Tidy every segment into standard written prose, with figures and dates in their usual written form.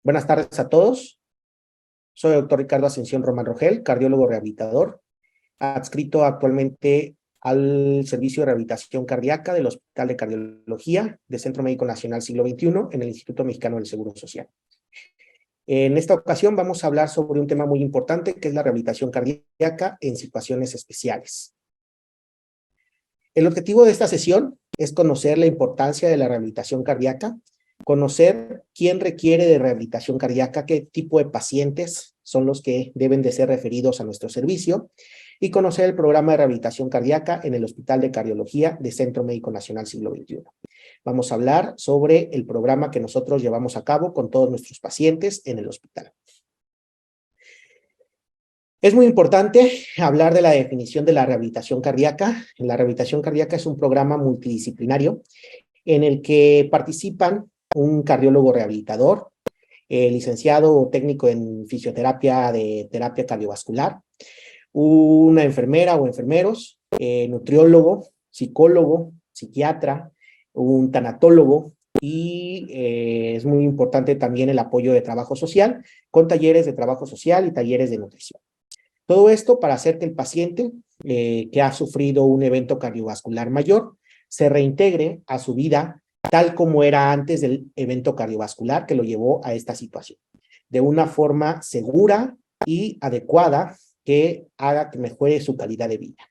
Buenas tardes a todos. Soy el doctor Ricardo Ascensión Román Rogel, cardiólogo rehabilitador, adscrito actualmente al Servicio de Rehabilitación Cardíaca del Hospital de Cardiología del Centro Médico Nacional Siglo XXI en el Instituto Mexicano del Seguro Social. En esta ocasión vamos a hablar sobre un tema muy importante que es la rehabilitación cardíaca en situaciones especiales. El objetivo de esta sesión es conocer la importancia de la rehabilitación cardíaca, conocer quién requiere de rehabilitación cardíaca, qué tipo de pacientes son los que deben de ser referidos a nuestro servicio, y conocer el programa de rehabilitación cardíaca en el Hospital de Cardiología del Centro Médico Nacional Siglo XXI. Vamos a hablar sobre el programa que nosotros llevamos a cabo con todos nuestros pacientes en el hospital. Es muy importante hablar de la definición de la rehabilitación cardíaca. La rehabilitación cardíaca es un programa multidisciplinario en el que participan un cardiólogo rehabilitador, licenciado o técnico en fisioterapia de terapia cardiovascular, una enfermera o enfermeros, nutriólogo, psicólogo, psiquiatra, un tanatólogo y es muy importante también el apoyo de trabajo social con talleres de trabajo social y talleres de nutrición. Todo esto para hacer que el paciente que ha sufrido un evento cardiovascular mayor se reintegre a su vida tal como era antes del evento cardiovascular que lo llevó a esta situación, de una forma segura y adecuada que haga que mejore su calidad de vida.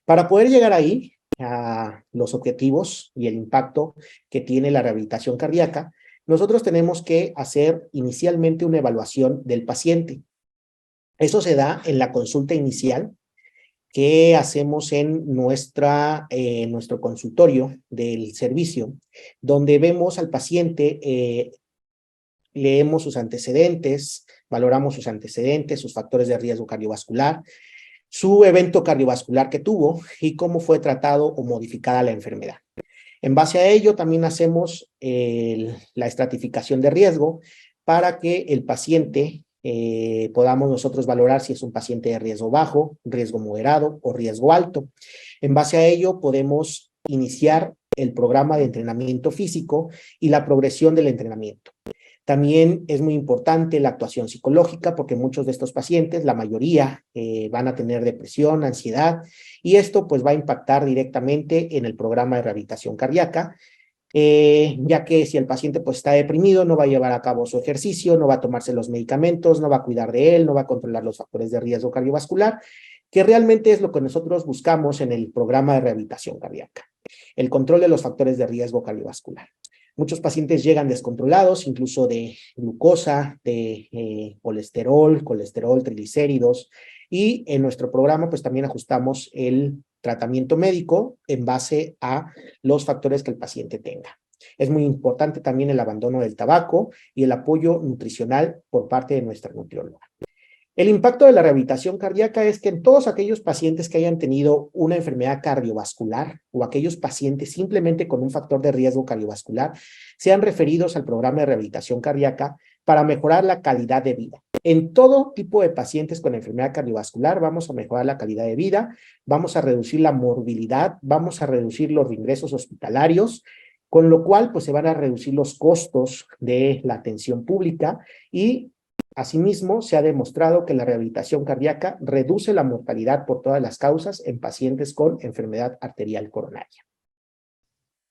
Para poder llegar ahí, a los objetivos y el impacto que tiene la rehabilitación cardíaca, nosotros tenemos que hacer inicialmente una evaluación del paciente. Eso se da en la consulta inicial que hacemos en nuestro consultorio del servicio, donde vemos al paciente, leemos sus antecedentes, valoramos sus antecedentes, sus factores de riesgo cardiovascular, su evento cardiovascular que tuvo y cómo fue tratado o modificada la enfermedad. En base a ello también hacemos la estratificación de riesgo para que el paciente podamos nosotros valorar si es un paciente de riesgo bajo, riesgo moderado o riesgo alto. En base a ello podemos iniciar el programa de entrenamiento físico y la progresión del entrenamiento. También es muy importante la actuación psicológica porque muchos de estos pacientes, la mayoría, van a tener depresión, ansiedad, y esto pues va a impactar directamente en el programa de rehabilitación cardíaca, ya que si el paciente pues está deprimido, no va a llevar a cabo su ejercicio, no va a tomarse los medicamentos, no va a cuidar de él, no va a controlar los factores de riesgo cardiovascular, que realmente es lo que nosotros buscamos en el programa de rehabilitación cardíaca, el control de los factores de riesgo cardiovascular. Muchos pacientes llegan descontrolados, incluso de glucosa, de colesterol, triglicéridos, y en nuestro programa pues también ajustamos el tratamiento médico en base a los factores que el paciente tenga. Es muy importante también el abandono del tabaco y el apoyo nutricional por parte de nuestra nutrióloga. El impacto de la rehabilitación cardíaca es que en todos aquellos pacientes que hayan tenido una enfermedad cardiovascular o aquellos pacientes simplemente con un factor de riesgo cardiovascular sean referidos al programa de rehabilitación cardíaca para mejorar la calidad de vida. En todo tipo de pacientes con enfermedad cardiovascular vamos a mejorar la calidad de vida, vamos a reducir la morbilidad, vamos a reducir los ingresos hospitalarios, con lo cual pues se van a reducir los costos de la atención pública y asimismo, se ha demostrado que la rehabilitación cardíaca reduce la mortalidad por todas las causas en pacientes con enfermedad arterial coronaria.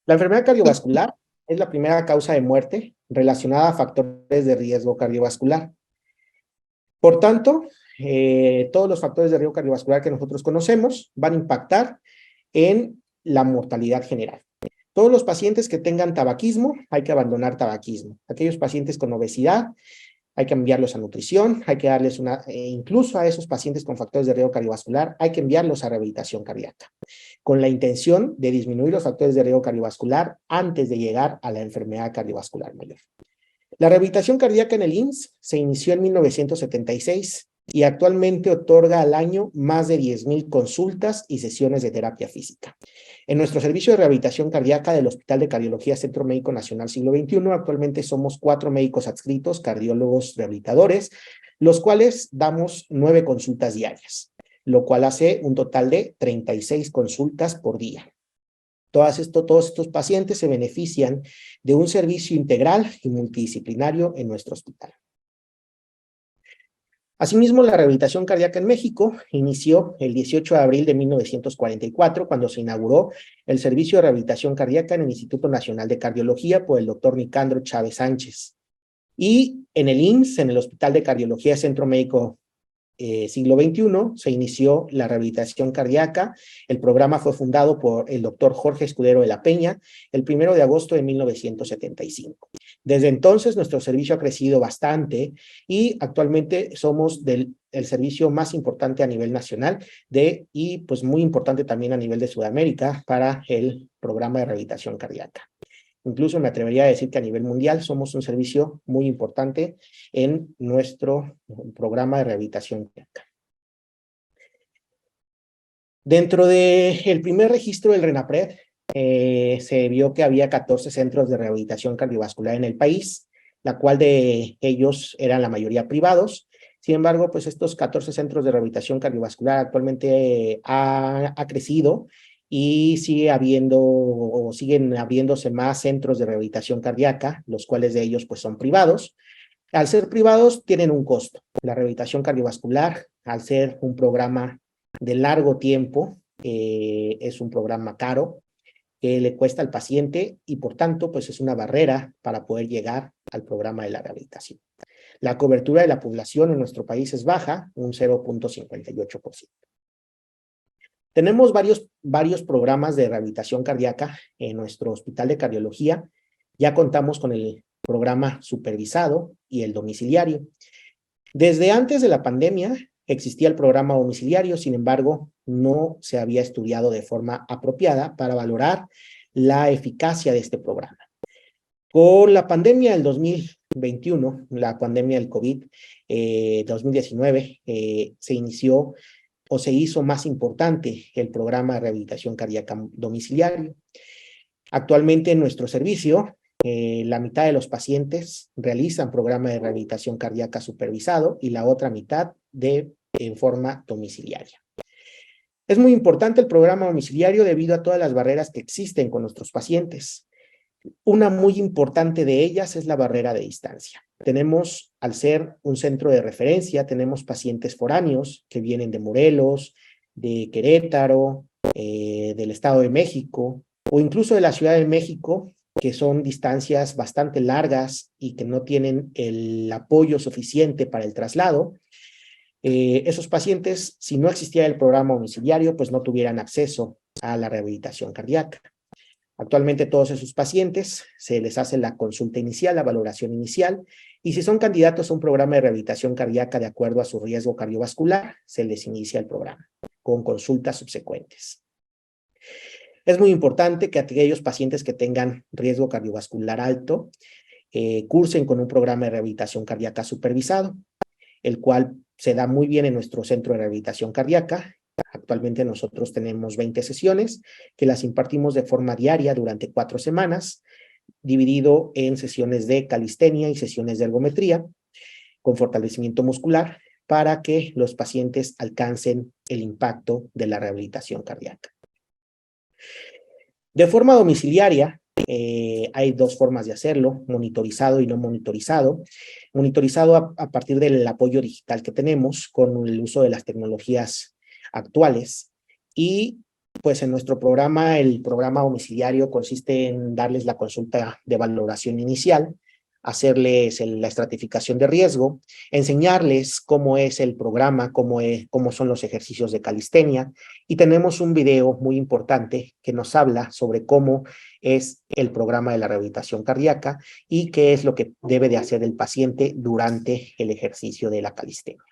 La enfermedad cardiovascular es la primera causa de muerte relacionada a factores de riesgo cardiovascular. Por tanto, todos los factores de riesgo cardiovascular que nosotros conocemos van a impactar en la mortalidad general. Todos los pacientes que tengan tabaquismo, hay que abandonar tabaquismo. Aquellos pacientes con obesidad, hay que enviarlos a nutrición, hay que darles incluso a esos pacientes con factores de riesgo cardiovascular, hay que enviarlos a rehabilitación cardíaca, con la intención de disminuir los factores de riesgo cardiovascular antes de llegar a la enfermedad cardiovascular mayor. La rehabilitación cardíaca en el IMSS se inició en 1976 y actualmente otorga al año más de 10,000 consultas y sesiones de terapia física. En nuestro servicio de rehabilitación cardíaca del Hospital de Cardiología Centro Médico Nacional Siglo XXI, actualmente somos 4 médicos adscritos, cardiólogos rehabilitadores, los cuales damos 9 consultas diarias, lo cual hace un total de 36 consultas por día. Todos estos pacientes se benefician de un servicio integral y multidisciplinario en nuestro hospital. Asimismo, la rehabilitación cardíaca en México inició el 18 de abril de 1944, cuando se inauguró el servicio de rehabilitación cardíaca en el Instituto Nacional de Cardiología por el doctor Nicandro Chávez Sánchez. Y en el IMSS, en el Hospital de Cardiología Centro Médico Siglo XXI, se inició la rehabilitación cardíaca. El programa fue fundado por el doctor Jorge Escudero de la Peña el 1 de agosto de 1975. Desde entonces, nuestro servicio ha crecido bastante y actualmente somos el servicio más importante a nivel nacional y pues muy importante también a nivel de Sudamérica para el programa de rehabilitación cardíaca. Incluso me atrevería a decir que a nivel mundial somos un servicio muy importante en nuestro programa de rehabilitación cardíaca. Dentro del primer registro del RENAPRED, se vio que había 14 centros de rehabilitación cardiovascular en el país, la cual de ellos eran la mayoría privados. Sin embargo, pues estos 14 centros de rehabilitación cardiovascular actualmente ha crecido y siguen abriéndose más centros de rehabilitación cardíaca, los cuales de ellos pues son privados. Al ser privados tienen un costo. La rehabilitación cardiovascular, al ser un programa de largo tiempo, es un programa caro que le cuesta al paciente y por tanto pues es una barrera para poder llegar al programa de la rehabilitación. La cobertura de la población en nuestro país es baja, un 0.58%. Tenemos varios programas de rehabilitación cardíaca en nuestro hospital de cardiología. Ya contamos con el programa supervisado y el domiciliario. Desde antes de la pandemia existía el programa domiciliario, sin embargo, no se había estudiado de forma apropiada para valorar la eficacia de este programa. Con la pandemia del 2021, la pandemia del COVID, 2019, se inició o se hizo más importante el programa de rehabilitación cardíaca domiciliario. Actualmente en nuestro servicio, la mitad de los pacientes realizan programa de rehabilitación cardíaca supervisado y la otra mitad en forma domiciliaria. Es muy importante el programa domiciliario debido a todas las barreras que existen con nuestros pacientes. Una muy importante de ellas es la barrera de distancia. Tenemos, al ser un centro de referencia, tenemos pacientes foráneos que vienen de Morelos, de Querétaro, del Estado de México o incluso de la Ciudad de México, que son distancias bastante largas y que no tienen el apoyo suficiente para el traslado. Esos pacientes, si no existiera el programa domiciliario, pues no tuvieran acceso a la rehabilitación cardíaca. Actualmente todos esos pacientes se les hace la consulta inicial, la valoración inicial, y si son candidatos a un programa de rehabilitación cardíaca de acuerdo a su riesgo cardiovascular, se les inicia el programa con consultas subsecuentes. Es muy importante que aquellos pacientes que tengan riesgo cardiovascular alto cursen con un programa de rehabilitación cardíaca supervisado, el cual se da muy bien en nuestro centro de rehabilitación cardíaca. Actualmente nosotros tenemos 20 sesiones que las impartimos de forma diaria durante 4 semanas, dividido en sesiones de calistenia y sesiones de ergometría con fortalecimiento muscular para que los pacientes alcancen el impacto de la rehabilitación cardíaca. De forma domiciliaria, hay 2 formas de hacerlo, monitorizado y no monitorizado. Monitorizado a partir del apoyo digital que tenemos con el uso de las tecnologías actuales y pues en nuestro programa, el programa domiciliario consiste en darles la consulta de valoración inicial, hacerles la estratificación de riesgo, enseñarles cómo es el programa, cómo son los ejercicios de calistenia y tenemos un video muy importante que nos habla sobre cómo es el programa de la rehabilitación cardíaca y qué es lo que debe de hacer el paciente durante el ejercicio de la calistenia.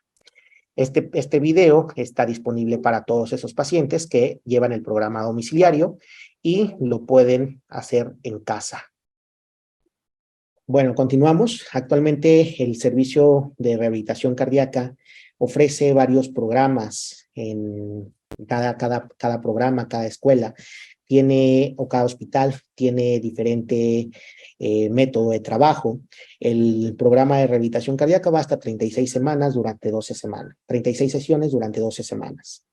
Este video está disponible para todos esos pacientes que llevan el programa domiciliario y lo pueden hacer en casa. Bueno, continuamos. Actualmente el servicio de rehabilitación cardíaca ofrece varios programas en cada programa, cada escuela o cada hospital tiene diferente método de trabajo. El programa de rehabilitación cardíaca va hasta 36 semanas durante 12 semanas, 36 sesiones durante 12 semanas.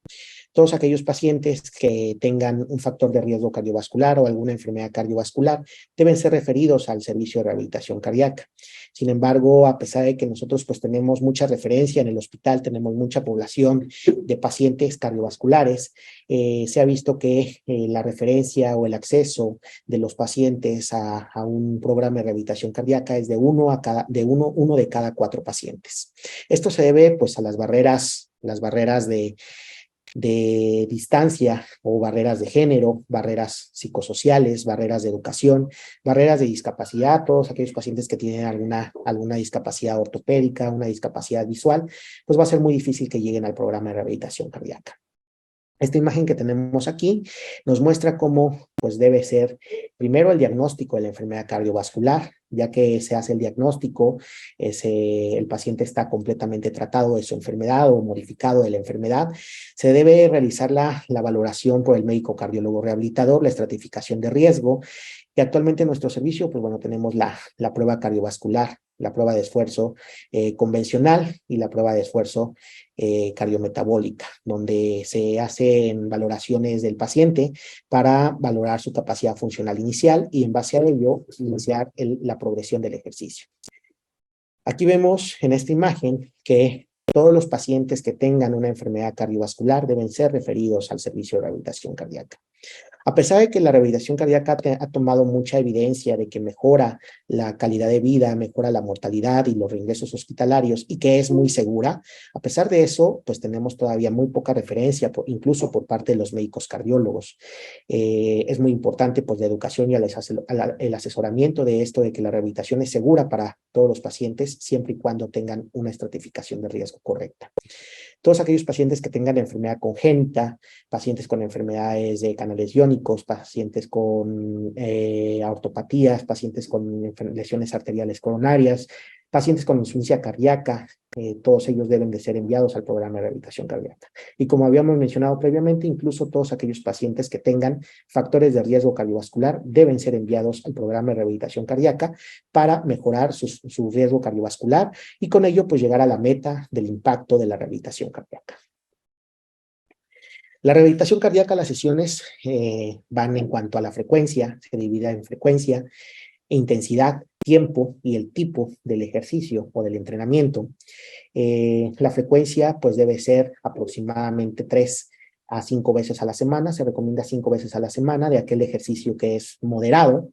Todos aquellos pacientes que tengan un factor de riesgo cardiovascular o alguna enfermedad cardiovascular deben ser referidos al servicio de rehabilitación cardíaca. Sin embargo, a pesar de que nosotros pues tenemos mucha referencia en el hospital, tenemos mucha población de pacientes cardiovasculares, se ha visto que la referencia o el acceso de los pacientes a un programa de rehabilitación cardíaca es de uno de cada 4 pacientes. Esto se debe pues a las barreras de distancia o barreras de género, barreras psicosociales, barreras de educación, barreras de discapacidad, todos aquellos pacientes que tienen alguna discapacidad ortopédica, una discapacidad visual, pues va a ser muy difícil que lleguen al programa de rehabilitación cardíaca. Esta imagen que tenemos aquí nos muestra cómo pues debe ser primero el diagnóstico de la enfermedad cardiovascular, ya que se hace el diagnóstico, el paciente está completamente tratado de su enfermedad o modificado de la enfermedad, se debe realizar la valoración por el médico cardiólogo rehabilitador, la estratificación de riesgo, y actualmente en nuestro servicio, pues bueno, tenemos la prueba cardiovascular, la prueba de esfuerzo convencional y la prueba de esfuerzo cardiometabólica, donde se hacen valoraciones del paciente para valorar su capacidad funcional inicial y en base a ello iniciar la progresión del ejercicio. Aquí vemos en esta imagen que todos los pacientes que tengan una enfermedad cardiovascular deben ser referidos al servicio de rehabilitación cardíaca. A pesar de que la rehabilitación cardíaca ha tomado mucha evidencia de que mejora la calidad de vida, mejora la mortalidad y los reingresos hospitalarios y que es muy segura, a pesar de eso, pues tenemos todavía muy poca referencia, incluso por parte de los médicos cardiólogos. Es muy importante pues la educación y el asesoramiento de esto, de que la rehabilitación es segura para todos los pacientes, siempre y cuando tengan una estratificación de riesgo correcta. Todos aquellos pacientes que tengan enfermedad congénita, pacientes con enfermedades de canales iónicos, pacientes con aortopatías, pacientes con lesiones arteriales coronarias, pacientes con insuficiencia cardíaca, todos ellos deben de ser enviados al programa de rehabilitación cardíaca. Y como habíamos mencionado previamente, incluso todos aquellos pacientes que tengan factores de riesgo cardiovascular deben ser enviados al programa de rehabilitación cardíaca para mejorar su riesgo cardiovascular y con ello pues llegar a la meta del impacto de la rehabilitación cardíaca. La rehabilitación cardíaca, las sesiones van en cuanto a la frecuencia, se divide en frecuencia, intensidad, tiempo y el tipo del ejercicio o del entrenamiento. La frecuencia pues debe ser aproximadamente 3 a 5 veces a la semana, se recomienda 5 veces a la semana de aquel ejercicio que es moderado,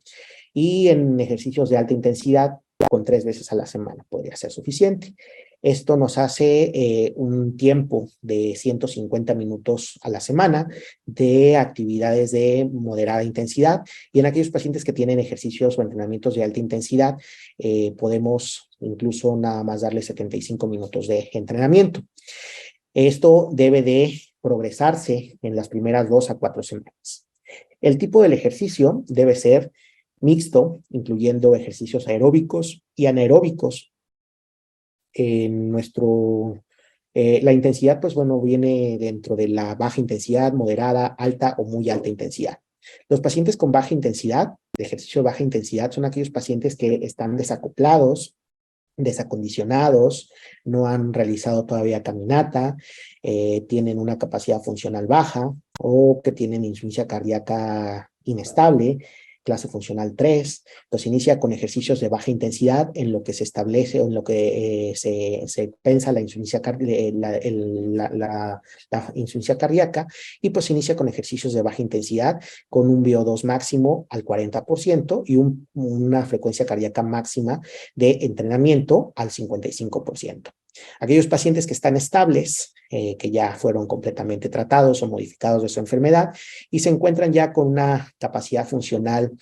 y en ejercicios de alta intensidad con 3 veces a la semana podría ser suficiente. Esto nos hace un tiempo de 150 minutos a la semana de actividades de moderada intensidad, y en aquellos pacientes que tienen ejercicios o entrenamientos de alta intensidad podemos incluso nada más darles 75 minutos de entrenamiento. Esto debe de progresarse en las primeras 2 a 4 semanas. El tipo del ejercicio debe ser mixto, incluyendo ejercicios aeróbicos y anaeróbicos. La intensidad, pues bueno, viene dentro de la baja intensidad, moderada, alta o muy alta intensidad. Los pacientes con baja intensidad, de ejercicio de baja intensidad, son aquellos pacientes que están desacoplados, desacondicionados, no han realizado todavía caminata, tienen una capacidad funcional baja o que tienen insuficiencia cardíaca inestable, clase funcional 3, pues inicia con ejercicios de baja intensidad en lo que se establece o en lo que se pensa la insuficiencia cardíaca, y pues inicia con ejercicios de baja intensidad con un VO2 máximo al 40% y una frecuencia cardíaca máxima de entrenamiento al 55%. Aquellos pacientes que están estables, que ya fueron completamente tratados o modificados de su enfermedad y se encuentran ya con una capacidad funcional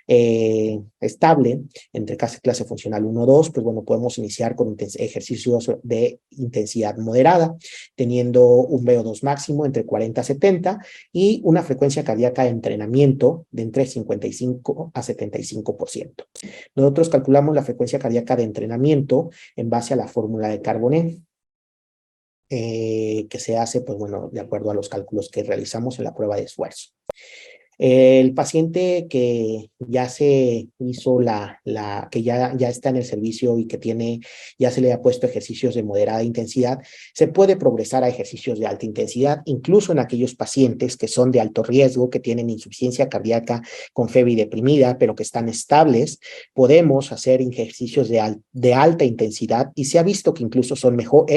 estable, entre clase funcional 1 o 2, pues bueno, podemos iniciar con ejercicios de intensidad moderada, teniendo un VO2 máximo entre 40 a 70 y una frecuencia cardíaca de entrenamiento de entre 55 a 75%. Nosotros calculamos la frecuencia cardíaca de entrenamiento en base a la fórmula de Carbonet, que se hace, pues bueno, de acuerdo a los cálculos que realizamos en la prueba de esfuerzo. El paciente que ya se hizo que ya está en el servicio y que ya se le ha puesto ejercicios de moderada intensidad, se puede progresar a ejercicios de alta intensidad, incluso en aquellos pacientes que son de alto riesgo, que tienen insuficiencia cardíaca con fiebre deprimida, pero que están estables. Podemos hacer ejercicios de alta intensidad y se ha visto que incluso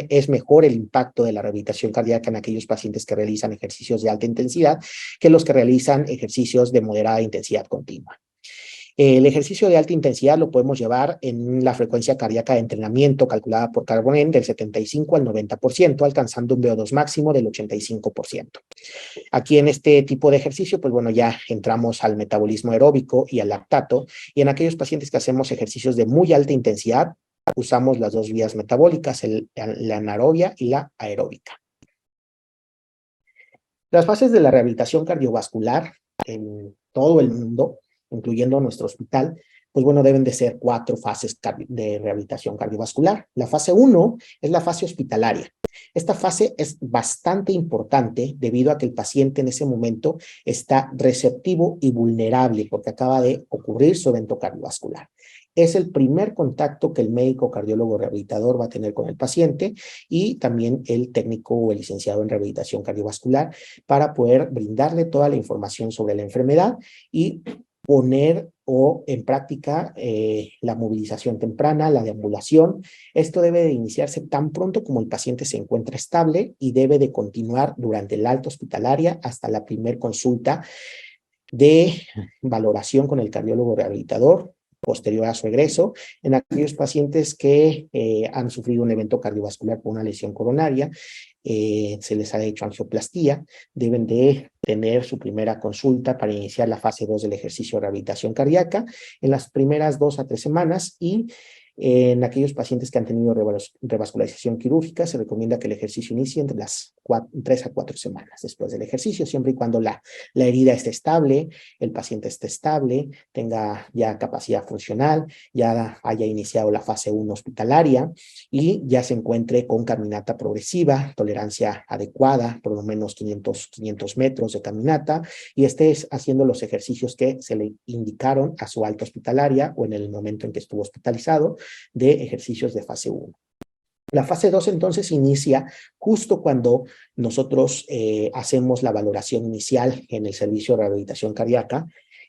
es mejor el impacto de la rehabilitación cardíaca en aquellos pacientes que realizan ejercicios de alta intensidad que los que realizan ejercicios de moderada intensidad continua. El ejercicio de alta intensidad lo podemos llevar en la frecuencia cardíaca de entrenamiento calculada por Carbonell del 75 al 90%, alcanzando un VO2 máximo del 85%. Aquí en este tipo de ejercicio, pues bueno, ya entramos al metabolismo aeróbico y al lactato, y en aquellos pacientes que hacemos ejercicios de muy alta intensidad, usamos las dos vías metabólicas, la anaerobia y la aeróbica. Las fases de la rehabilitación cardiovascular en todo el mundo, incluyendo nuestro hospital, pues bueno, deben de ser 4 fases de rehabilitación cardiovascular. La fase 1 es la fase hospitalaria. Esta fase es bastante importante debido a que el paciente en ese momento está receptivo y vulnerable porque acaba de ocurrir su evento cardiovascular. Es el primer contacto que el médico cardiólogo rehabilitador va a tener con el paciente y también el técnico o el licenciado en rehabilitación cardiovascular para poder brindarle toda la información sobre la enfermedad y poner en práctica la movilización temprana, la deambulación. Esto debe de iniciarse tan pronto como el paciente se encuentra estable y debe de continuar durante el alta hospitalaria hasta la primer consulta de valoración con el cardiólogo rehabilitador posterior a su egreso, en aquellos pacientes que han sufrido un evento cardiovascular por una lesión coronaria, se les ha hecho angioplastía, deben de tener su primera consulta para iniciar la fase 2 del ejercicio de rehabilitación cardíaca en las primeras 2 a 3 semanas y en aquellos pacientes que han tenido revascularización quirúrgica, se recomienda que el ejercicio inicie entre las 3 a 4 semanas después del ejercicio, siempre y cuando la herida esté estable, el paciente esté estable, tenga ya capacidad funcional, ya haya iniciado la fase 1 hospitalaria y ya se encuentre con caminata progresiva, tolerancia adecuada, por lo menos 500 metros de caminata, y esté haciendo los ejercicios que se le indicaron a su alta hospitalaria o en el momento en que estuvo hospitalizado, de ejercicios de fase 1. La fase 2 entonces inicia justo cuando nosotros hacemos la valoración inicial en el servicio de rehabilitación cardíaca.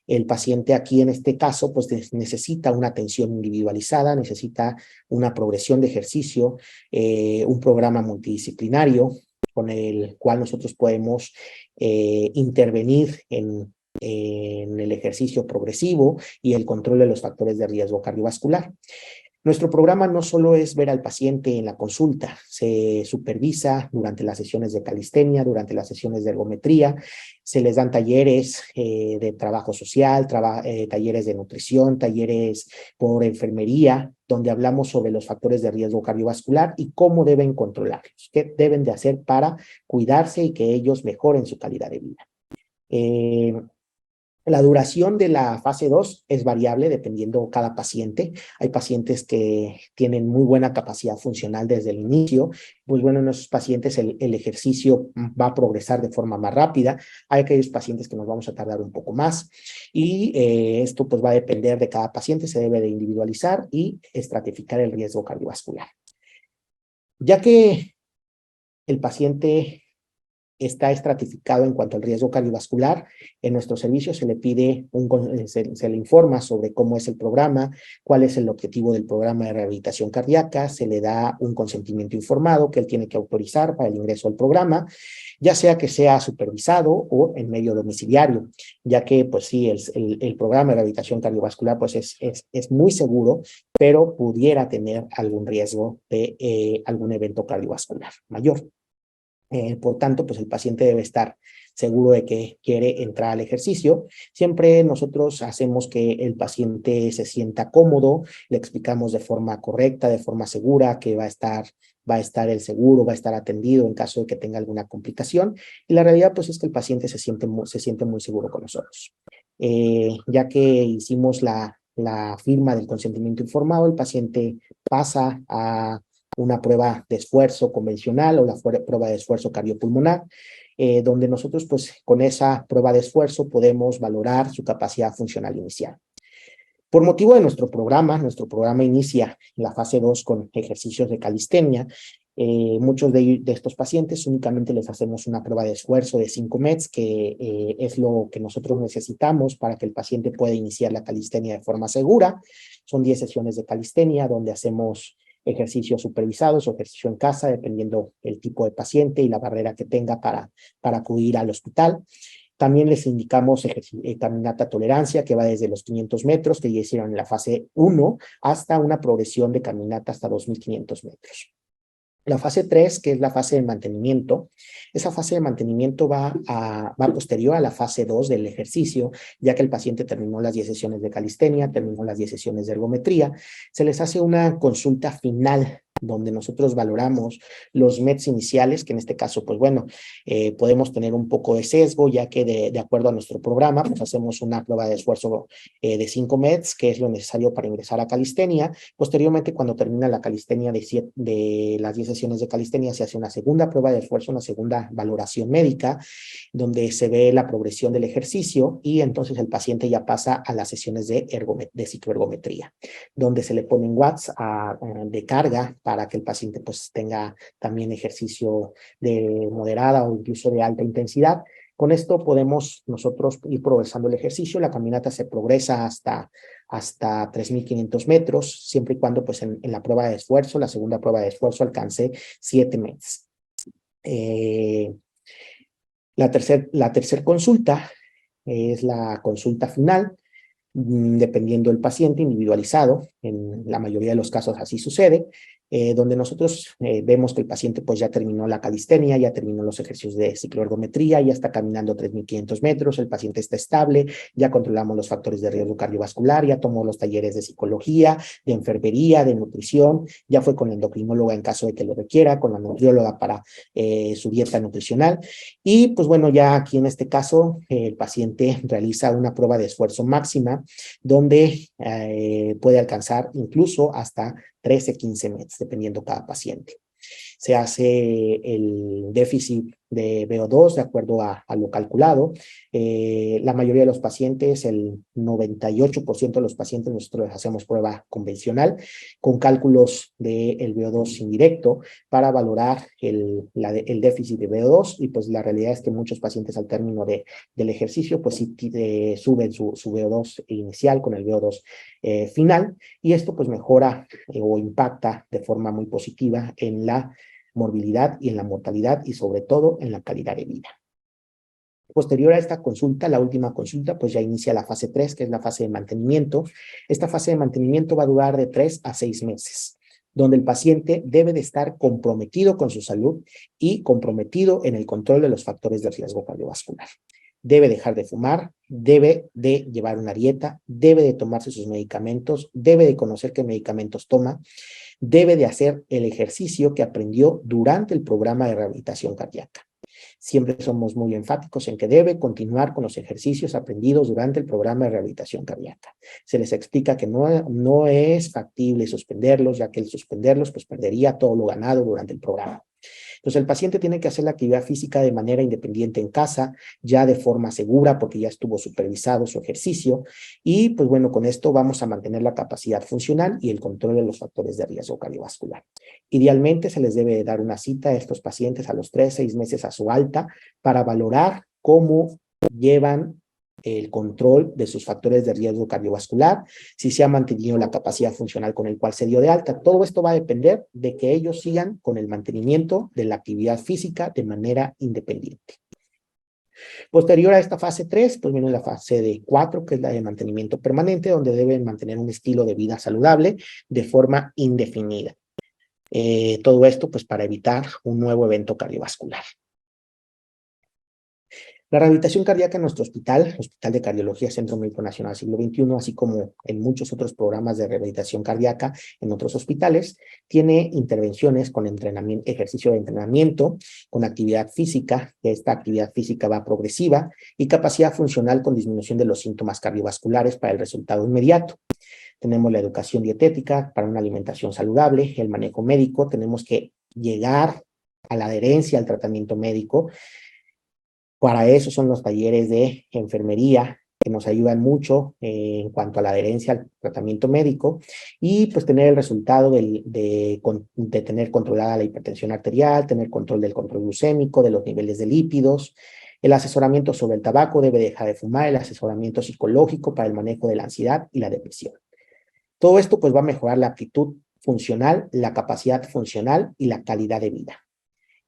El paciente aquí en este caso pues necesita una atención individualizada, necesita una progresión de ejercicio, un programa multidisciplinario con el cual nosotros podemos intervenir en el ejercicio progresivo y el control de los factores de riesgo cardiovascular. Nuestro programa no solo es ver al paciente en la consulta, se supervisa durante las sesiones de calistenia, durante las sesiones de ergometría, se les dan talleres de trabajo social, talleres de nutrición, talleres por enfermería, donde hablamos sobre los factores de riesgo cardiovascular y cómo deben controlarlos, qué deben de hacer para cuidarse y que ellos mejoren su calidad de vida. La duración de la fase 2 es variable dependiendo cada paciente. Hay pacientes que tienen muy buena capacidad funcional desde el inicio. Pues bueno, en esos pacientes el ejercicio va a progresar de forma más rápida. Hay aquellos pacientes que nos vamos a tardar un poco más. Y esto pues va a depender de cada paciente. Se debe de individualizar y estratificar el riesgo cardiovascular. Ya que el paciente está estratificado en cuanto al riesgo cardiovascular. En nuestro servicio se le pide, se le informa sobre cómo es el programa, cuál es el objetivo del programa de rehabilitación cardíaca, se le da un consentimiento informado que él tiene que autorizar para el ingreso al programa, ya sea que sea supervisado o en medio domiciliario, ya que pues sí, el programa de rehabilitación cardiovascular pues es muy seguro, pero pudiera tener algún riesgo de algún evento cardiovascular mayor. Por tanto, pues el paciente debe estar seguro de que quiere entrar al ejercicio. Siempre nosotros hacemos que el paciente se sienta cómodo, le explicamos de forma correcta, de forma segura que va a estar el seguro, va a estar atendido en caso de que tenga alguna complicación. Y la realidad pues es que el paciente se siente muy seguro con nosotros. Ya que hicimos la firma del consentimiento informado, el paciente pasa a una prueba de esfuerzo convencional o la prueba de esfuerzo cardiopulmonar, donde nosotros pues con esa prueba de esfuerzo podemos valorar su capacidad funcional inicial. Por motivo de nuestro programa inicia la fase 2 con ejercicios de calistenia. Muchos de estos pacientes únicamente les hacemos una prueba de esfuerzo de 5 METs, que es lo que nosotros necesitamos para que el paciente pueda iniciar la calistenia de forma segura. Son 10 sesiones de calistenia donde hacemos ejercicios supervisados o ejercicio en casa, dependiendo el tipo de paciente y la barrera que tenga para acudir al hospital. También les indicamos caminata tolerancia, que va desde los 500 metros, que ya hicieron en la fase 1, hasta una progresión de caminata hasta 2.500 metros. La fase 3, que es la fase de mantenimiento, esa fase de mantenimiento va posterior a la fase 2 del ejercicio, ya que el paciente terminó las 10 sesiones de calistenia, terminó las 10 sesiones de ergometría. Se les hace una consulta final donde nosotros valoramos los METs iniciales, que en este caso, pues bueno, podemos tener un poco de sesgo, ya que de acuerdo a nuestro programa, pues hacemos una prueba de esfuerzo de 5 METs, que es lo necesario para ingresar a calistenia. Posteriormente, cuando termina la calistenia de las 10 sesiones de calistenia, se hace una segunda prueba de esfuerzo, una segunda valoración médica, donde se ve la progresión del ejercicio y entonces el paciente ya pasa a las sesiones de cicloergometría, donde se le ponen watts de carga para que el paciente pues tenga también ejercicio de moderada o incluso de alta intensidad. Con esto podemos nosotros ir progresando el ejercicio. La caminata se progresa hasta 3.500 metros, siempre y cuando pues en la prueba de esfuerzo, la segunda prueba de esfuerzo, alcance 7 METs. La tercer consulta es la consulta final, dependiendo del paciente, individualizado. En la mayoría de los casos así sucede, donde nosotros vemos que el paciente pues ya terminó la calistenia, ya terminó los ejercicios de cicloergometría, ya está caminando 3.500 metros, el paciente está estable, ya controlamos los factores de riesgo cardiovascular, ya tomó los talleres de psicología, de enfermería, de nutrición, ya fue con la endocrinóloga en caso de que lo requiera, con la nutrióloga para su dieta nutricional. Y pues bueno, ya aquí en este caso el paciente realiza una prueba de esfuerzo máxima donde puede alcanzar incluso hasta 13-15 METs, dependiendo cada paciente. Se hace el déficit de VO2 de acuerdo a lo calculado. La mayoría de los pacientes, el 98% de los pacientes, nosotros hacemos prueba convencional con cálculos del VO2 indirecto para valorar el déficit de VO2, y pues la realidad es que muchos pacientes al término del ejercicio pues sí suben su VO2 inicial con el VO2 final, y esto pues mejora o impacta de forma muy positiva en la morbilidad y en la mortalidad y sobre todo en la calidad de vida. Posterior a esta consulta, la última consulta, pues ya inicia la fase 3, que es la fase de mantenimiento. Esta fase de mantenimiento va a durar de 3 a 6 meses, donde el paciente debe de estar comprometido con su salud y comprometido en el control de los factores de riesgo cardiovascular. Debe dejar de fumar, debe de llevar una dieta, debe de tomarse sus medicamentos, debe de conocer qué medicamentos toma, debe de hacer el ejercicio que aprendió durante el programa de rehabilitación cardíaca. Siempre somos muy enfáticos en que debe continuar con los ejercicios aprendidos durante el programa de rehabilitación cardíaca. Se les explica que no es factible suspenderlos, ya que el suspenderlos pues perdería todo lo ganado durante el programa. Entonces el paciente tiene que hacer la actividad física de manera independiente en casa, ya de forma segura, porque ya estuvo supervisado su ejercicio, y pues bueno, con esto vamos a mantener la capacidad funcional y el control de los factores de riesgo cardiovascular. Idealmente se les debe dar una cita a estos pacientes a los 3-6 meses a su alta para valorar cómo llevan el control de sus factores de riesgo cardiovascular, si se ha mantenido la capacidad funcional con el cual se dio de alta. Todo esto va a depender de que ellos sigan con el mantenimiento de la actividad física de manera independiente. Posterior a esta fase 3, pues viene la fase de 4, que es la de mantenimiento permanente, donde deben mantener un estilo de vida saludable de forma indefinida. Todo esto pues para evitar un nuevo evento cardiovascular. La rehabilitación cardíaca en nuestro hospital, Hospital de Cardiología Centro Médico Nacional Siglo XXI, así como en muchos otros programas de rehabilitación cardíaca en otros hospitales, tiene intervenciones con entrenamiento, ejercicio de entrenamiento, con actividad física, que esta actividad física va progresiva, y capacidad funcional con disminución de los síntomas cardiovasculares para el resultado inmediato. tenemos la educación dietética para una alimentación saludable, el manejo médico, tenemos que llegar a la adherencia al tratamiento médico. Para eso son los talleres de enfermería, que nos ayudan mucho en cuanto a la adherencia al tratamiento médico y pues tener el resultado de tener controlada la hipertensión arterial, tener control del control glucémico, de los niveles de lípidos, el asesoramiento sobre el tabaco, debe dejar de fumar, el asesoramiento psicológico para el manejo de la ansiedad y la depresión. Todo esto pues va a mejorar la aptitud funcional, la capacidad funcional y la calidad de vida.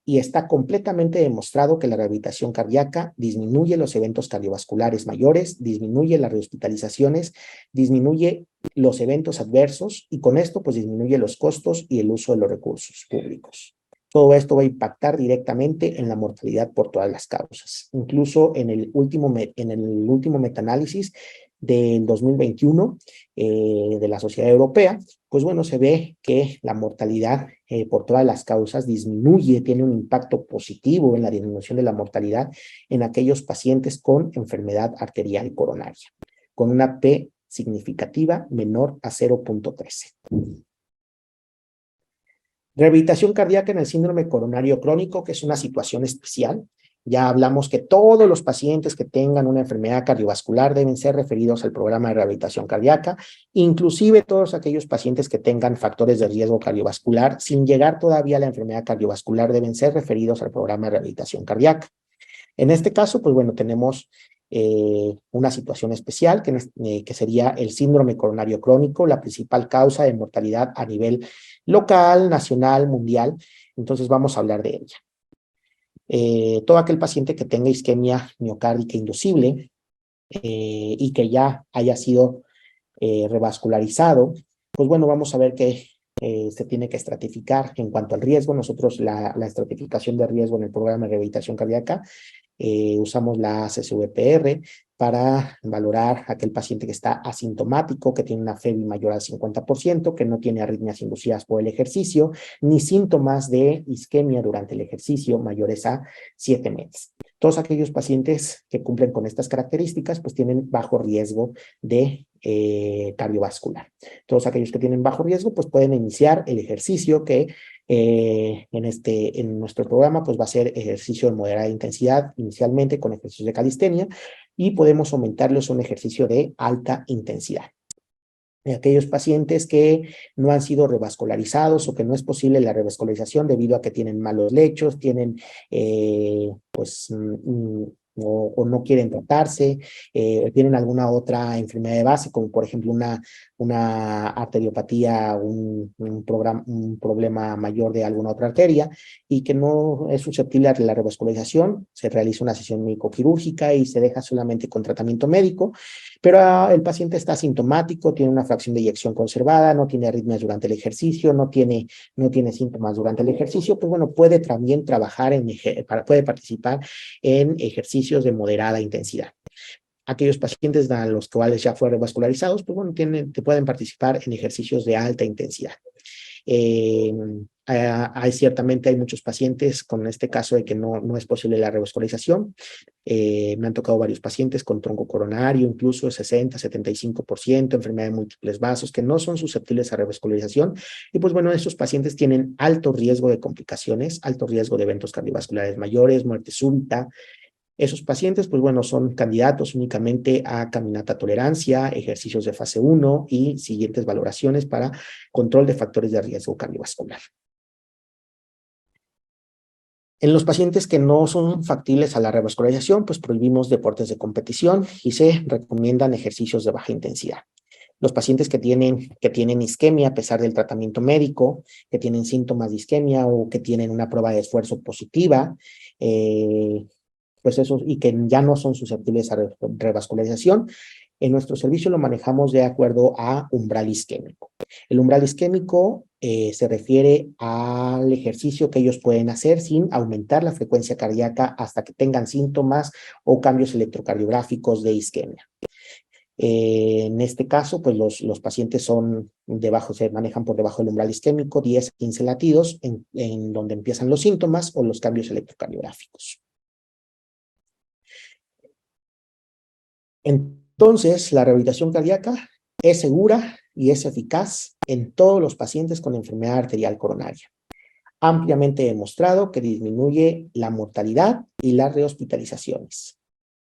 Y está completamente demostrado que la rehabilitación cardíaca disminuye los eventos cardiovasculares mayores, disminuye las rehospitalizaciones, disminuye los eventos adversos y con esto pues disminuye los costos y el uso de los recursos públicos. Todo esto va a impactar directamente en la mortalidad por todas las causas. Incluso en el último metaanálisis del 2021 de la Sociedad Europea, pues bueno, se ve que la mortalidad por todas las causas disminuye, tiene un impacto positivo en la disminución de la mortalidad en aquellos pacientes con enfermedad arterial coronaria, con una P significativa menor a 0.13. Rehabilitación cardíaca en el síndrome coronario crónico, que es una situación especial. Ya hablamos que todos los pacientes que tengan una enfermedad cardiovascular deben ser referidos al programa de rehabilitación cardíaca, inclusive todos aquellos pacientes que tengan factores de riesgo cardiovascular, sin llegar todavía a la enfermedad cardiovascular, deben ser referidos al programa de rehabilitación cardíaca. En este caso, pues bueno, tenemos una situación especial que sería el síndrome coronario crónico, la principal causa de mortalidad a nivel local, nacional, mundial. Entonces vamos a hablar de ella. Todo aquel paciente que tenga isquemia miocárdica inducible y que ya haya sido revascularizado, pues bueno, vamos a ver que se tiene que estratificar en cuanto al riesgo. Nosotros la estratificación de riesgo en el programa de rehabilitación cardíaca usamos la ACCVPR para valorar a aquel paciente que está asintomático, que tiene una FEBI mayor al 50%, que no tiene arritmias inducidas por el ejercicio, ni síntomas de isquemia durante el ejercicio mayores a 7 meses. Todos aquellos pacientes que cumplen con estas características, pues tienen bajo riesgo de cardiovascular. Todos aquellos que tienen bajo riesgo, pues pueden iniciar el ejercicio que en nuestro programa pues va a ser ejercicio de moderada intensidad inicialmente con ejercicios de calistenia y podemos aumentarlos a un ejercicio de alta intensidad. Aquellos pacientes que no han sido revascularizados o que no es posible la revascularización debido a que tienen malos lechos, tienen o no quieren tratarse, tienen alguna otra enfermedad de base, como por ejemplo una arteriopatía, un problema mayor de alguna otra arteria y que no es susceptible a la revascularización, se realiza una sesión médico-quirúrgica y se deja solamente con tratamiento médico, pero el paciente está asintomático, tiene una fracción de eyección conservada, no tiene arritmias durante el ejercicio, no tiene síntomas durante el ejercicio, pues bueno, puede también trabajar, puede participar en ejercicios de moderada intensidad. Aquellos pacientes a los cuales ya fueron vascularizados, pues bueno, pueden participar en ejercicios de alta intensidad. Ciertamente hay muchos pacientes con este caso de que no es posible la revascularización. Me han tocado varios pacientes con tronco coronario, incluso 60, 75%, enfermedad de múltiples vasos, que no son susceptibles a revascularización. Y pues bueno, estos pacientes tienen alto riesgo de complicaciones, alto riesgo de eventos cardiovasculares mayores, muerte súbita. Esos pacientes, pues bueno, son candidatos únicamente a caminata tolerancia, ejercicios de fase 1 y siguientes valoraciones para control de factores de riesgo cardiovascular. En los pacientes que no son factibles a la revascularización, pues prohibimos deportes de competición y se recomiendan ejercicios de baja intensidad. Los pacientes que tienen isquemia a pesar del tratamiento médico, que tienen síntomas de isquemia o que tienen una prueba de esfuerzo positiva, pues esos, y que ya no son susceptibles a revascularización, en nuestro servicio lo manejamos de acuerdo a umbral isquémico. El umbral isquémico se refiere al ejercicio que ellos pueden hacer sin aumentar la frecuencia cardíaca hasta que tengan síntomas o cambios electrocardiográficos de isquemia. En este caso, pues los pacientes se manejan por debajo del umbral isquémico, 10 a 15 latidos, en donde empiezan los síntomas o los cambios electrocardiográficos. Entonces, la rehabilitación cardíaca es segura, y es eficaz en todos los pacientes con enfermedad arterial coronaria. Ampliamente demostrado que disminuye la mortalidad y las rehospitalizaciones.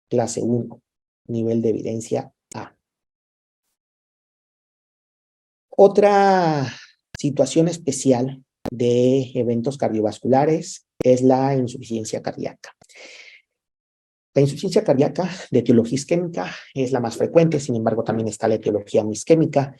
Clase 1, nivel de evidencia A. Otra situación especial de eventos cardiovasculares es la insuficiencia cardíaca. La insuficiencia cardíaca de etiología isquémica es la más frecuente, sin embargo también está la etiología no isquémica.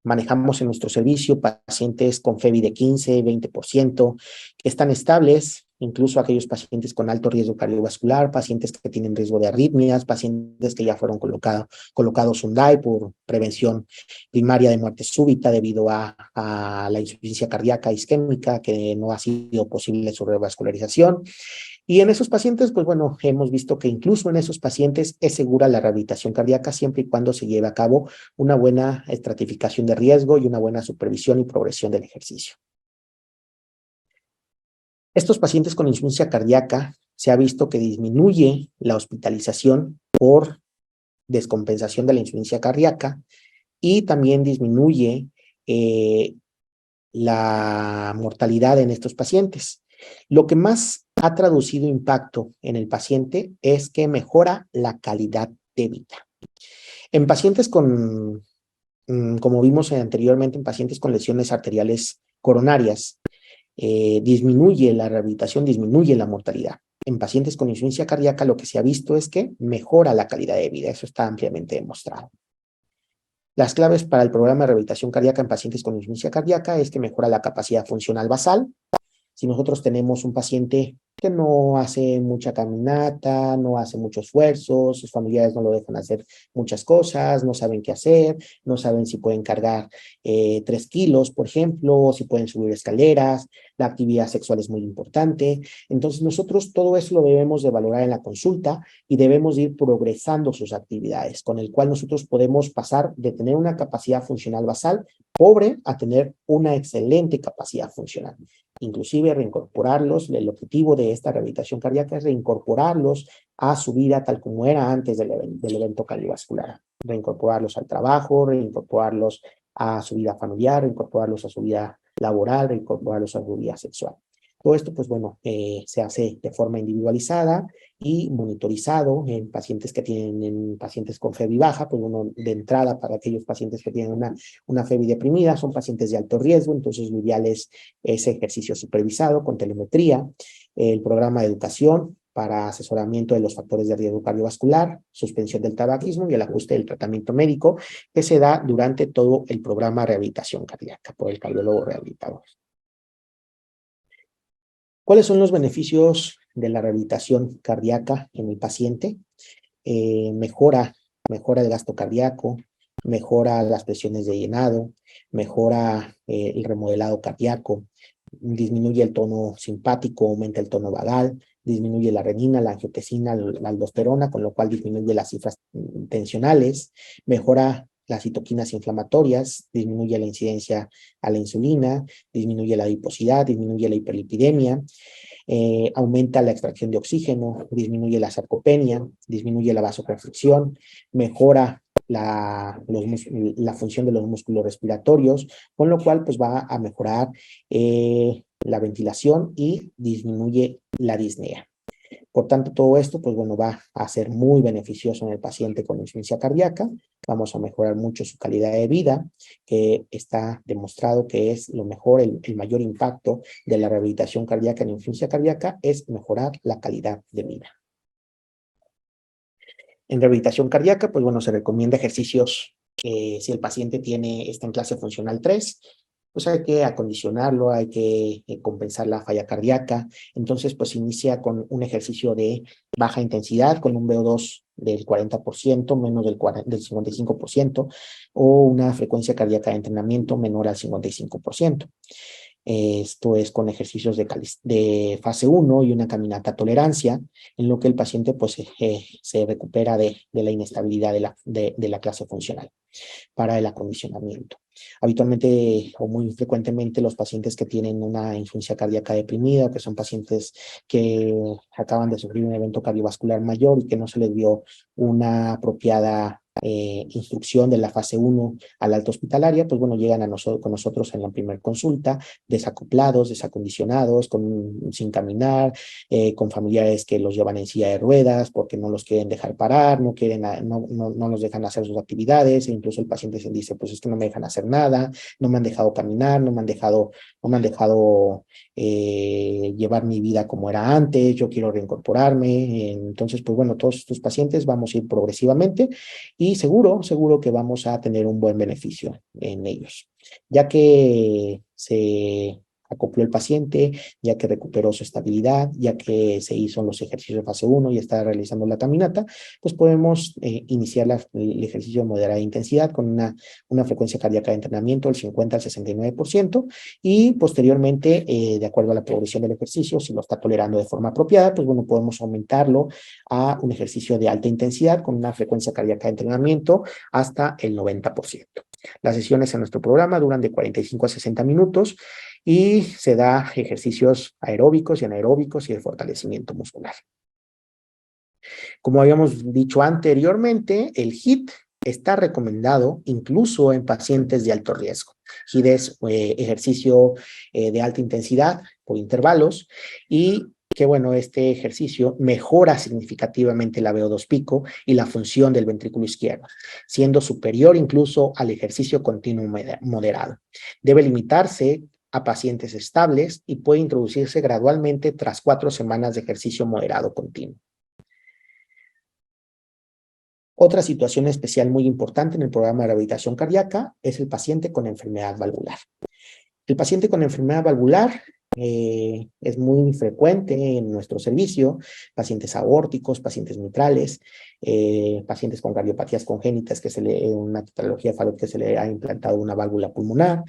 Manejamos en nuestro servicio pacientes con FEBI de 15, 20%, que están estables, incluso aquellos pacientes con alto riesgo cardiovascular, pacientes que tienen riesgo de arritmias, pacientes que ya fueron colocados un DAI por prevención primaria de muerte súbita debido a la insuficiencia cardíaca isquémica, que no ha sido posible su revascularización. Y en esos pacientes, pues bueno, hemos visto que incluso en esos pacientes es segura la rehabilitación cardíaca siempre y cuando se lleve a cabo una buena estratificación de riesgo y una buena supervisión y progresión del ejercicio. Estos pacientes con insuficiencia cardíaca se ha visto que disminuye la hospitalización por descompensación de la insuficiencia cardíaca y también disminuye la mortalidad en estos pacientes. Lo que más ha traducido impacto en el paciente es que mejora la calidad de vida. En pacientes con, como vimos anteriormente, en pacientes con lesiones arteriales coronarias, disminuye la rehabilitación, disminuye la mortalidad. En pacientes con insuficiencia cardíaca lo que se ha visto es que mejora la calidad de vida, eso está ampliamente demostrado. Las claves para el programa de rehabilitación cardíaca en pacientes con insuficiencia cardíaca es que mejora la capacidad funcional basal. Si nosotros tenemos un paciente que no hace mucha caminata, no hace mucho esfuerzo, sus familiares no lo dejan hacer muchas cosas, no saben qué hacer, no saben si pueden cargar 3 kilos, por ejemplo, o si pueden subir escaleras, la actividad sexual es muy importante. Entonces nosotros todo eso lo debemos de valorar en la consulta y debemos ir progresando sus actividades, con el cual nosotros podemos pasar de tener una capacidad funcional basal pobre a tener una excelente capacidad funcional. Inclusive reincorporarlos, el objetivo de esta rehabilitación cardíaca es reincorporarlos a su vida tal como era antes del evento cardiovascular, reincorporarlos al trabajo, reincorporarlos a su vida familiar, reincorporarlos a su vida laboral, reincorporarlos a su vida sexual. Todo esto, pues bueno, se hace de forma individualizada y monitorizado en pacientes que tienen, pacientes con FEBI baja, pues bueno, de entrada para aquellos pacientes que tienen una FEBI deprimida, son pacientes de alto riesgo, entonces lo ideal es ese ejercicio supervisado con telemetría, el programa de educación para asesoramiento de los factores de riesgo cardiovascular, suspensión del tabaquismo y el ajuste del tratamiento médico que se da durante todo el programa de rehabilitación cardíaca por el cardiólogo rehabilitador. ¿Cuáles son los beneficios de la rehabilitación cardíaca en el paciente? Mejora el gasto cardíaco, mejora las presiones de llenado, mejora el remodelado cardíaco, disminuye el tono simpático, aumenta el tono vagal, disminuye la renina, la angiotensina, la aldosterona, con lo cual disminuye las cifras tensionales, mejora las citoquinas inflamatorias, disminuye la incidencia a la insulina, disminuye la adiposidad, disminuye la hiperlipidemia, aumenta la extracción de oxígeno, disminuye la sarcopenia, disminuye la vasoconstricción, mejora la función de los músculos respiratorios, con lo cual pues va a mejorar la ventilación y disminuye la disnea. Por tanto, todo esto, pues bueno, va a ser muy beneficioso en el paciente con insuficiencia cardíaca. Vamos a mejorar mucho su calidad de vida, que está demostrado que es lo mejor, el mayor impacto de la rehabilitación cardíaca en insuficiencia cardíaca es mejorar la calidad de vida. En rehabilitación cardíaca, pues bueno, se recomienda ejercicios si el paciente está en clase funcional 3, pues hay que acondicionarlo, hay que compensar la falla cardíaca. Entonces, pues inicia con un ejercicio de baja intensidad, con un VO2 del 40%, menos del 55%, o una frecuencia cardíaca de entrenamiento menor al 55%. Esto es con ejercicios de fase 1 y una caminata a tolerancia, en lo que el paciente pues, se recupera de la inestabilidad de la clase funcional para el acondicionamiento. Habitualmente o muy frecuentemente los pacientes que tienen una insuficiencia cardíaca deprimida, que son pacientes que acaban de sufrir un evento cardiovascular mayor y que no se les dio una apropiada instrucción de la fase 1 a la alta hospitalaria, pues bueno, llegan con nosotros en la primera consulta, desacoplados, desacondicionados, sin caminar, con familiares que los llevan en silla de ruedas porque no los quieren dejar parar, no los dejan hacer sus actividades, e incluso el paciente se dice, pues es que no me dejan hacer nada, no me han dejado caminar, no me han dejado llevar mi vida como era antes, yo quiero reincorporarme. Entonces, pues bueno, todos estos pacientes vamos a ir progresivamente y seguro que vamos a tener un buen beneficio en ellos, ya que se acopló el paciente, ya que recuperó su estabilidad, ya que se hizo los ejercicios de fase 1 y está realizando la caminata, pues podemos iniciar el ejercicio de moderada intensidad con una frecuencia cardíaca de entrenamiento del 50 al 69% y posteriormente, de acuerdo a la progresión del ejercicio, si lo está tolerando de forma apropiada, pues bueno, podemos aumentarlo a un ejercicio de alta intensidad con una frecuencia cardíaca de entrenamiento hasta el 90%. Las sesiones en nuestro programa duran de 45 a 60 minutos y se da ejercicios aeróbicos y anaeróbicos y de fortalecimiento muscular. Como habíamos dicho anteriormente, el HIIT está recomendado incluso en pacientes de alto riesgo. HIIT es ejercicio de alta intensidad por intervalos y que bueno, este ejercicio mejora significativamente la VO2 pico y la función del ventrículo izquierdo, siendo superior incluso al ejercicio continuo moderado. Debe limitarse a pacientes estables y puede introducirse gradualmente tras 4 semanas de ejercicio moderado continuo. Otra situación especial muy importante en el programa de rehabilitación cardíaca es el paciente con enfermedad valvular. El paciente con enfermedad valvular es muy frecuente en nuestro servicio, pacientes aórticos, pacientes mitrales, pacientes con cardiopatías congénitas, una tetralogía FALOP que se le ha implantado una válvula pulmonar.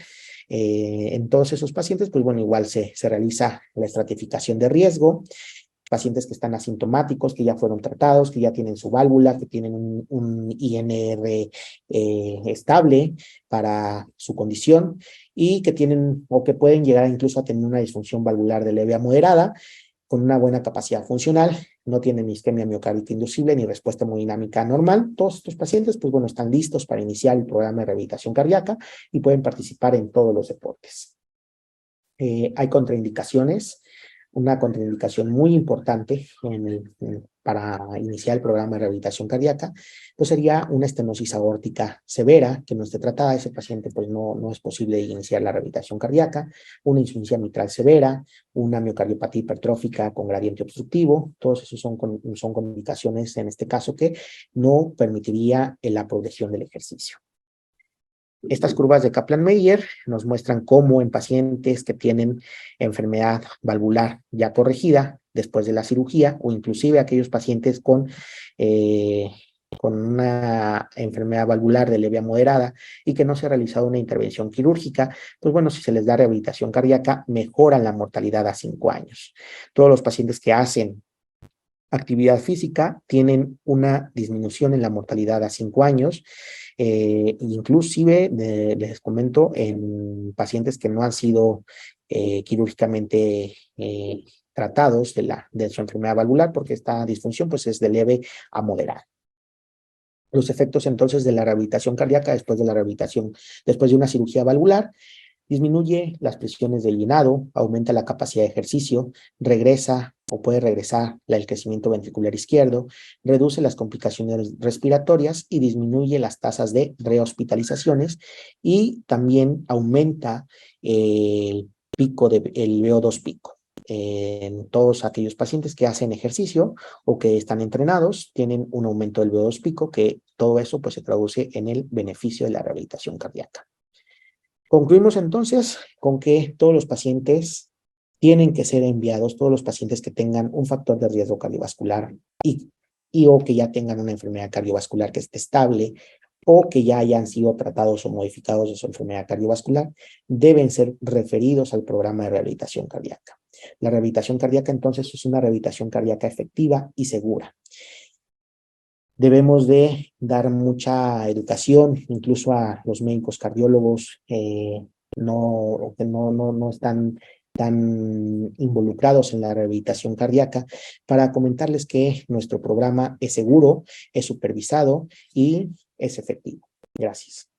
En todos esos pacientes, pues bueno, igual se realiza la estratificación de riesgo. Pacientes que están asintomáticos, que ya fueron tratados, que ya tienen su válvula, que tienen un INR estable para su condición y que tienen o que pueden llegar incluso a tener una disfunción valvular de leve a moderada con una buena capacidad funcional, no tienen ni isquemia miocárdica inducible ni respuesta hemodinámica normal. Todos estos pacientes, pues bueno, están listos para iniciar el programa de rehabilitación cardíaca y pueden participar en todos los deportes. Hay contraindicaciones. Una contraindicación muy importante para iniciar el programa de rehabilitación cardíaca, pues sería una estenosis aórtica severa que no esté tratada. Ese paciente pues no es posible iniciar la rehabilitación cardíaca, una insuficiencia mitral severa, una miocardiopatía hipertrófica con gradiente obstructivo. Todos esos son contraindicaciones en este caso que no permitiría la progresión del ejercicio. Estas curvas de Kaplan-Meier nos muestran cómo en pacientes que tienen enfermedad valvular ya corregida después de la cirugía o inclusive aquellos pacientes con una enfermedad valvular de leve a moderada y que no se ha realizado una intervención quirúrgica, pues bueno, si se les da rehabilitación cardíaca, mejoran la mortalidad a 5 años. Todos los pacientes que hacen actividad física tienen una disminución en la mortalidad a 5 años, inclusive les comento en pacientes que no han sido quirúrgicamente tratados de su enfermedad valvular, porque esta disfunción pues es de leve a moderada. Los efectos entonces de la rehabilitación cardíaca después de una cirugía valvular: disminuye las presiones de llenado, aumenta la capacidad de ejercicio, regresa o puede regresar el crecimiento ventricular izquierdo, reduce las complicaciones respiratorias y disminuye las tasas de rehospitalizaciones y también aumenta el VO2 pico. En todos aquellos pacientes que hacen ejercicio o que están entrenados tienen un aumento del VO2 pico, que todo eso pues se traduce en el beneficio de la rehabilitación cardíaca. Concluimos entonces con que todos los pacientes tienen que ser enviados, todos los pacientes que tengan un factor de riesgo cardiovascular o que ya tengan una enfermedad cardiovascular que esté estable o que ya hayan sido tratados o modificados de su enfermedad cardiovascular, deben ser referidos al programa de rehabilitación cardíaca. La rehabilitación cardíaca entonces es una rehabilitación cardíaca efectiva y segura. Debemos de dar mucha educación, incluso a los médicos cardiólogos que no están tan involucrados en la rehabilitación cardíaca, para comentarles que nuestro programa es seguro, es supervisado y es efectivo. Gracias.